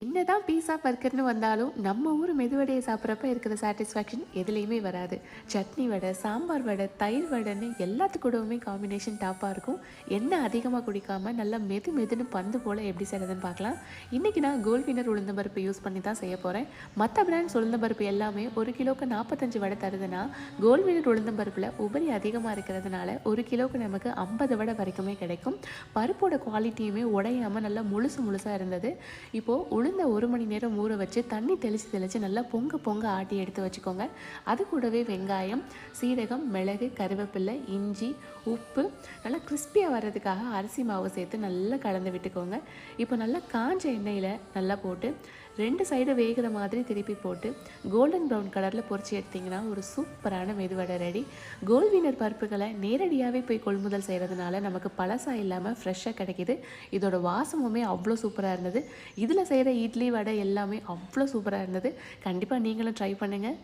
என்னதான் பீஸா பர்கர்னு வந்தாலும் நம்ம ஊர் மெதுவடையை சாப்பிட்றப்ப இருக்கிற சாட்டிஸ்ஃபேக்ஷன் எதுலேயுமே வராது. சட்னி வடை, சாம்பார் வடை, தயிர் வடைன்னு எல்லாத்துக்கூடவுமே காம்பினேஷன் டாப்பாக இருக்கும். எண்ணெய் அதிகமாக குடிக்காமல் நல்லா மெது மெதுன்னு பந்து போல் எப்படி செய்கிறதுன்னு பார்க்கலாம். இன்றைக்கி நான் கோல்வினர் உளுந்தம்பருப்பு யூஸ் பண்ணி தான் செய்ய போகிறேன். மற்ற பிராண்ட்ஸ் உளுந்தம்பருப்பு எல்லாமே 1 கிலோவுக்கு 45 வடை தருதுன்னா, கோல்வினர் உளுந்தம்பருப்பில் உபரி அதிகமாக இருக்கிறதுனால 1 கிலோவுக்கு நமக்கு 50 வடை வரைக்குமே கிடைக்கும். பருப்போட குவாலிட்டியுமே உடையாமல் நல்லா முழுசாக இருந்தது. இப்போது உளுந்த 1 மணி நேரம் ஊற வச்சு தண்ணி தெளித்து நல்லா பொங்க ஆட்டி எடுத்து வச்சுக்கோங்க. அது கூடவே வெங்காயம், சீரகம், மிளகு, கருவேப்பிலை, இஞ்சி, உப்பு நல்லா கிறிஸ்பியாக வர்றதுக்காக அரிசி மாவு சேர்த்து நல்லா கலந்து விட்டுக்கோங்க. இப்போ நல்லா காஞ்ச எண்ணெயில் நல்லா போட்டு 2 சைடு வேகிற மாதிரி திருப்பி போட்டு கோல்டன் ப்ரௌன் கலரில் பொரிச்சு எடுத்திங்கன்னா ஒரு சூப்பரான மெதுவடை ரெடி. கோல்வினர் பருப்புகளை நேரடியாகவே போய் கொள்முதல் செய்கிறதுனால நமக்கு பழசாக இல்லாமல் ஃப்ரெஷ்ஷாக கிடைக்கிது. இதோட வாசமுமே அவ்வளோ சூப்பராக இருந்தது. இதில் செய்கிற இட்லி வடை எல்லாமே அவ்வளோ சூப்பராக இருந்தது. கண்டிப்பாக நீங்களும் ட்ரை பண்ணுங்கள்.